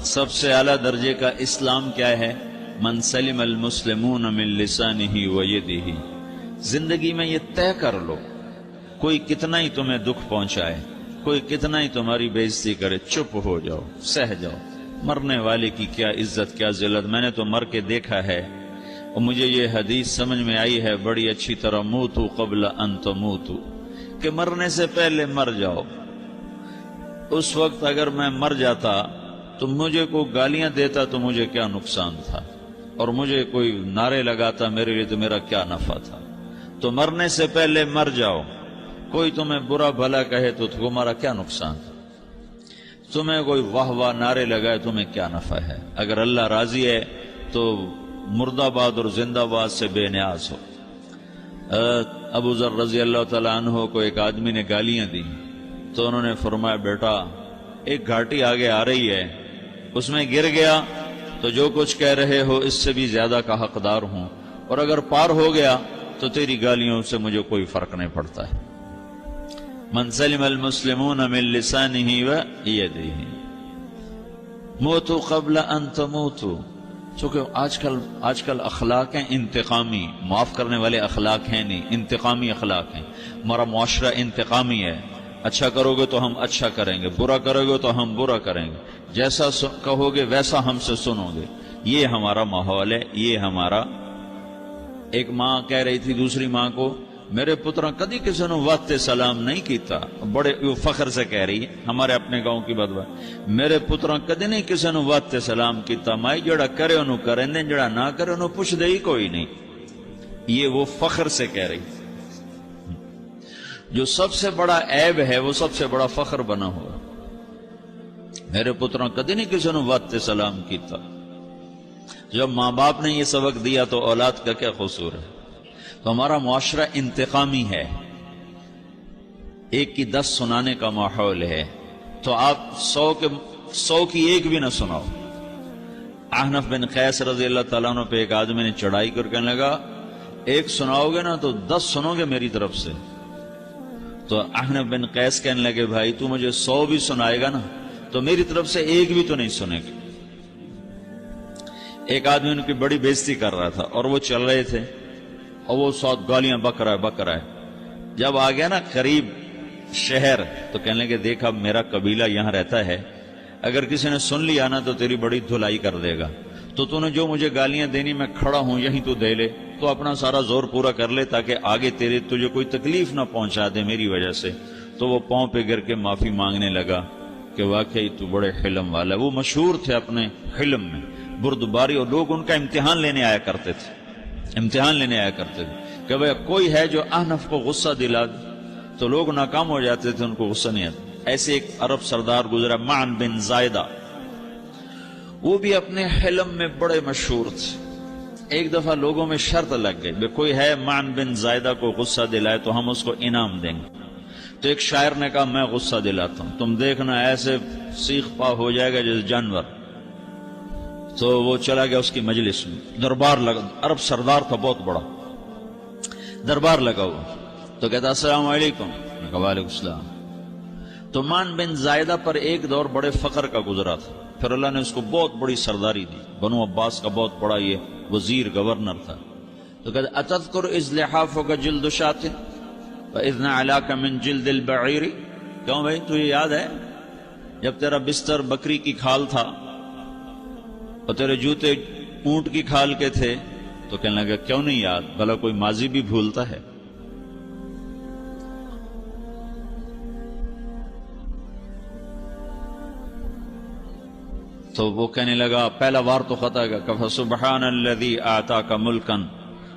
سب سے اعلیٰ درجے کا اسلام کیا ہے؟ من سلم المسلمون من لسانہ و یدہ. زندگی میں یہ طے کر لو، کوئی کتنا ہی تمہیں دکھ پہنچائے، کوئی کتنا ہی تمہاری بےعزتی کرے، چپ ہو جاؤ، سہ جاؤ. مرنے والے کی کیا عزت، کیا ذلت. میں نے تو مر کے دیکھا ہے اور مجھے یہ حدیث سمجھ میں آئی ہے بڑی اچھی طرح، موتو قبل ان تموتو، کہ مرنے سے پہلے مر جاؤ. اس وقت اگر میں مر جاتا تو مجھے کوئی گالیاں دیتا تو مجھے کیا نقصان تھا، اور مجھے کوئی نعرے لگاتا میرے لیے تو میرا کیا نفع تھا. تو مرنے سے پہلے مر جاؤ. کوئی تمہیں برا بھلا کہے تو تمہارا کیا نقصان تھا، تمہیں کوئی واہ واہ نعرے لگائے تمہیں کیا نفع ہے. اگر اللہ راضی ہے تو مردہ آباد اور زندہ آباد سے بے نیاز ہو. ابو ذر رضی اللہ تعالیٰ عنہ کو ایک آدمی نے گالیاں دی تو انہوں نے فرمایا بیٹا ایک گھاٹی آگے آ رہی ہے، اس میں گر گیا تو جو کچھ کہہ رہے ہو اس سے بھی زیادہ کا حقدار ہوں، اور اگر پار ہو گیا تو تیری گالیوں سے مجھے کوئی فرق نہیں پڑتا ہے. من سلم المسلمون من لسانہ و یدہ موتوا قبل ان تموتوا. چونکہ آج کل اخلاق ہیں انتقامی، معاف کرنے والے اخلاق ہیں نہیں، انتقامی اخلاق ہیں. ہمارا معاشرہ انتقامی ہے. اچھا کرو گے تو ہم اچھا کریں گے، برا کرو گے تو ہم برا کریں گے، جیسا کہو گے ویسا ہم سے سنو گے. یہ ہمارا ماحول ہے. یہ ہمارا، ایک ماں کہہ رہی تھی دوسری ماں کو، میرے پترا کدی کسی نے واسطے سلام نہیں کیتا. بڑے فخر سے کہہ رہی ہے، ہمارے اپنے گاؤں کی بات، میرے پترا کدی نہیں کسی نے واسطے سلام کیتا. مائی جڑا کرے انہوں کریں دیں، جڑا نہ کرے انہوں پوچھ دے ہی کوئی نہیں. یہ وہ فخر سے کہہ رہی. جو سب سے بڑا عیب ہے وہ سب سے بڑا فخر بنا ہوا. میرے پترا کدی نہیں کسی نے واسطے سلام کیتا. جب ماں باپ نے یہ سبق دیا تو اولاد کا کیا قصور ہے. تو ہمارا معاشرہ انتقامی ہے، ایک کی 10 سنانے کا ماحول ہے. تو آپ 100 کی ایک بھی نہ سناؤ. احنف بن قیس رضی اللہ تعالیٰ عنہ پہ ایک آدمی نے چڑھائی کر کہنے لگا ایک سناؤ گے نا تو 10 سنو گے میری طرف سے. تو احنف بن قیس کہنے لگے بھائی تو مجھے 100 بھی سنائے گا نا تو میری طرف سے ایک بھی تو نہیں سنے گا. ایک آدمی ان کی بڑی بےزتی کر رہا تھا اور وہ چل رہے تھے اور وہ 100 گالیاں بک رہا ہے. جب آ گیا نا قریب شہر تو کہنے لگے دیکھا میرا قبیلہ یہاں رہتا ہے، اگر کسی نے سن لیا نا تو تیری بڑی دھلائی کر دے گا. تو نے جو مجھے گالیاں دینی میں کھڑا ہوں یہیں تو دے لے، تو اپنا سارا زور پورا کر لے تاکہ آگے تجھے کوئی تکلیف نہ پہنچا دے میری وجہ سے. تو وہ پاؤں پہ گر کے معافی مانگنے لگا کہ واقعی تو بڑے حلم والا. وہ مشہور تھے اپنے حلم میں، بردباری، اور لوگ ان کا امتحان لینے آیا کرتے تھے کہ بھئی کوئی ہے جو احنف کو غصہ دلا دے. تو لوگ ناکام ہو جاتے تھے، ان کو غصہ نہیں آتا. ایسے ایک عرب سردار گزرا معن بن زائدہ، وہ بھی اپنے حلم میں بڑے مشہور تھے. ایک دفعہ لوگوں میں شرط لگ گئی کہ کوئی ہے معن بن زائدہ کو غصہ دلائے تو ہم اس کو انعام دیں گے. تو ایک شاعر نے کہا میں غصہ دلاتا ہوں، تم دیکھنا ایسے سیخ پا ہو جائے گا جیسے جانور. تو وہ چلا گیا اس کی مجلس میں، دربار لگا، عرب سردار تھا بہت بڑا، دربار لگا ہوا. تو کہتا السلام علیکم. وعلیکم السلام. تو معن بن زائدہ پر ایک دور بڑے فقر کا گزرا تھا، پھر اللہ نے اس کو بہت بڑی سرداری دی. بنو عباس کا بہت بڑا یہ وزیر گورنر تھا. تو کہتا اتذکر اذ لحافک جلد شاۃ واذ نعلاک من جلد البعیر. کیوں بھائی تجھے یاد ہے جب تیرا بستر بکری کی کھال تھا اور تیرے جوتے اونٹ کی کھال کے تھے؟ تو کہنے لگا کیوں نہیں یاد، بھلا کوئی ماضی بھی بھولتا ہے. تو وہ کہنے لگا پہلا وار تو خطا گا کہ سبحان الذی اعطاک ملکا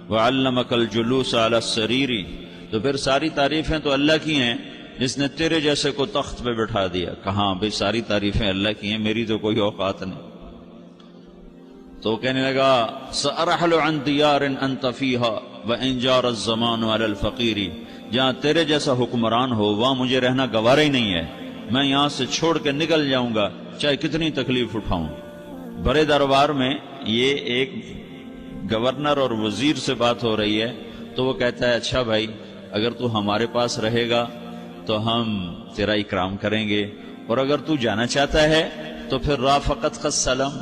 وعلمک الجلوس علی السریر. تو پھر ساری تعریفیں تو اللہ کی ہیں جس نے تیرے جیسے کو تخت پہ بٹھا دیا. کہاں بھئی ساری تعریفیں اللہ کی ہیں، میری تو کوئی اوقات نہیں. تو کہنے لگا سأرحل عن دیار انت فیہا وان جار الزمان علی الفقیر. جہاں تیرے جیسا حکمران ہو وہاں مجھے رہنا گوارا ہی نہیں ہے، میں یہاں سے چھوڑ کے نکل جاؤں گا چاہے کتنی تکلیف اٹھاؤں. بڑے دربار میں یہ ایک گورنر اور وزیر سے بات ہو رہی ہے. تو وہ کہتا ہے اچھا بھائی اگر تو ہمارے پاس رہے گا تو ہم تیرا اکرام کریں گے، اور اگر تو جانا چاہتا ہے تو پھر رافقت کا سلام،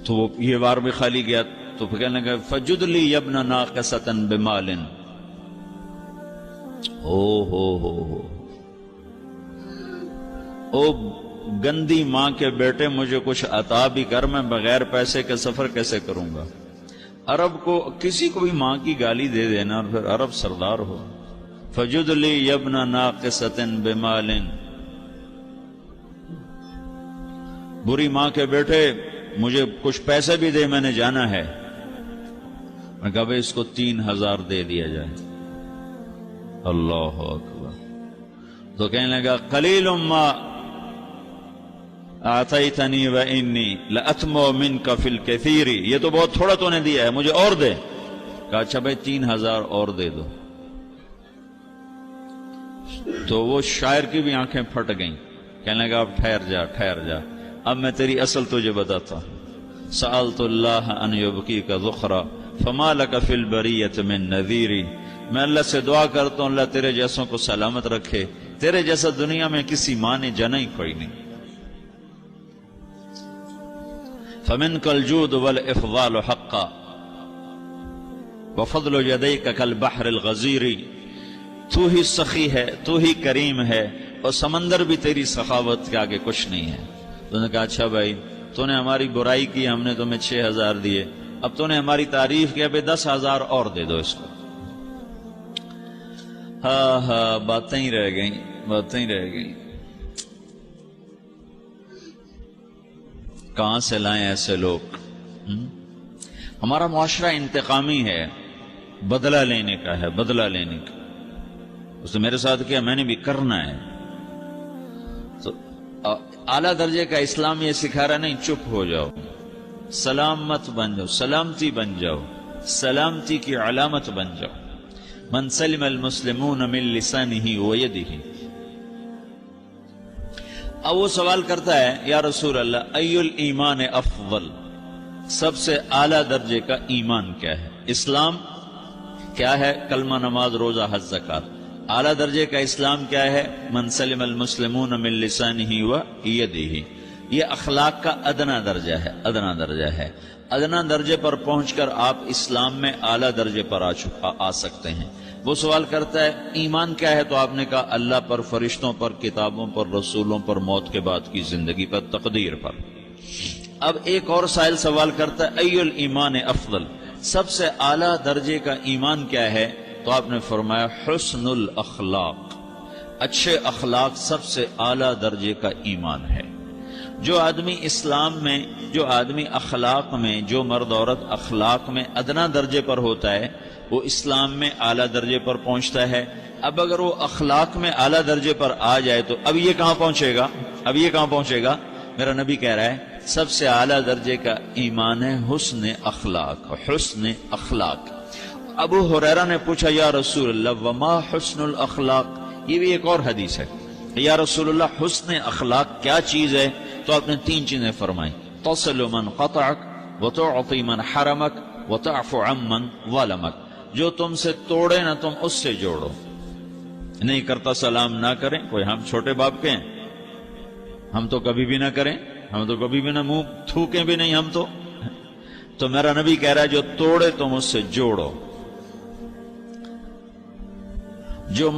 تو وہ یہ بار بھی خالی گیا، تو پھر کہنے لگا فجد لی یبن ناقصۃ بمال، او گندی ماں کے بیٹے مجھے کچھ عطا بھی کر، میں بغیر پیسے کے سفر کیسے کروں گا؟ عرب کو کسی کو بھی ماں کی گالی دے دینا اور پھر عرب سردار ہو۔ فجد لی یبن ناقصۃ بمال، بری ماں کے بیٹے مجھے کچھ پیسے بھی دے، میں نے جانا ہے۔ میں کہا بھائی اس کو 3000 دے دیا جائے۔ اللہ اکبر۔ تو کہنے لگا قلیل ما اعطیتنی وانی لاتمو منک فی الکثیر، یہ تو بہت تھوڑا تو نے دیا ہے، مجھے اور دے۔ کہا اچھا بھائی 3000 اور دے دو۔ تو وہ شاعر کی بھی آنکھیں پھٹ گئیں، کہنے لگا اب ٹھہر جا ٹھہر جا، اب میں تیری اصل تجھے بتاتا ہوں۔ سألت اللہ ان یبقیک ذخرا فما لک فی البریۃ من نذیر، میں اللہ سے دعا کرتا ہوں اللہ تیرے جیسوں کو سلامت رکھے، تیرے جیسا دنیا میں کسی ماں نے جنا ہی کوئی نہیں۔ فمنک الجود والافضال حقا وفضل یدیک کالبحر الغزیر، تو ہی سخی ہے، تو ہی کریم ہے، اور سمندر بھی تیری سخاوت کے آگے کچھ نہیں ہے۔ تو نے کہا اچھا بھائی تو نے ہماری برائی کی، ہم نے تمہیں 6000 دیے، اب تو نے ہماری تعریف کیا، بھائی 10,000 اور دے دو اس کو۔ ہاں باتیں ہی رہ گئیں، باتیں ہی رہ گئیں۔ کہاں سے لائیں ایسے لوگ؟ ہمارا معاشرہ انتقامی ہے، بدلہ لینے کا ہے، بدلہ لینے کا۔ اس نے میرے ساتھ کیا، میں نے بھی کرنا ہے۔ تو اعلیٰ درجے کا اسلام یہ سکھا رہا نہیں چپ ہو جاؤ، سلام مت بن جاؤ، سلامتی بن جاؤ، سلامتی کی علامت بن جاؤ۔ من سلم المسلمون من لسانہ ویدہ۔ اب وہ سوال کرتا ہے یا رسول اللہ ای الایمان افضل، سب سے اعلیٰ درجے کا ایمان کیا ہے؟ اسلام کیا ہے؟ کلمہ، نماز، روزہ، حج، زکوٰۃ۔ اعلیٰ درجے کا اسلام کیا ہے؟ من سلم المسلمون من لسانہ ویدہ۔ یہ اخلاق کا ادنا درجہ ہے، ادنا درجہ ہے۔ ادنا درجے پر پہنچ کر آپ اسلام میں اعلیٰ درجے پر آ سکتے ہیں۔ وہ سوال کرتا ہے ایمان کیا ہے؟ تو آپ نے کہا اللہ پر، فرشتوں پر، کتابوں پر، رسولوں پر، موت کے بعد کی زندگی پر، تقدیر پر۔ اب ایک اور سائل سوال کرتا ہے ای الایمان افضل، سب سے اعلیٰ درجے کا ایمان کیا ہے؟ تو آپ نے فرمایا حسن الاخلاق، اچھے اخلاق سب سے اعلیٰ درجے کا ایمان ہے۔ جو آدمی اسلام میں، جو آدمی اخلاق میں، جو مرد عورت اخلاق میں ادنا درجے پر ہوتا ہے وہ اسلام میں اعلیٰ درجے پر پہنچتا ہے۔ اب اگر وہ اخلاق میں اعلیٰ درجے پر آ جائے تو اب یہ کہاں پہنچے گا؟ اب یہ کہاں پہنچے گا؟ میرا نبی کہہ رہا ہے سب سے اعلیٰ درجے کا ایمان ہے حسن اخلاق، حسن اخلاق۔ ابو ہریرہ نے پوچھا یا رسول اللہ وما حسن الاخلاق، یہ بھی ایک اور حدیث ہے، یا رسول اللہ حسن اخلاق کیا چیز ہے؟ تو آپ نے 3 چیزیں فرمائیں، تصل من قطعک وتعطی من حرمک وتعفو عمن ظلمک، جو تم سے توڑے نہ تم اس سے جوڑو۔ نہیں کرتا سلام نہ کریں، کوئی ہم چھوٹے باپ کے ہیں، ہم تو کبھی بھی نہ کریں، ہم تو کبھی بھی نہ منہ تھوکیں بھی نہیں ہم تو میرا نبی کہہ رہا ہے جو توڑے تم اس سے جوڑو، جو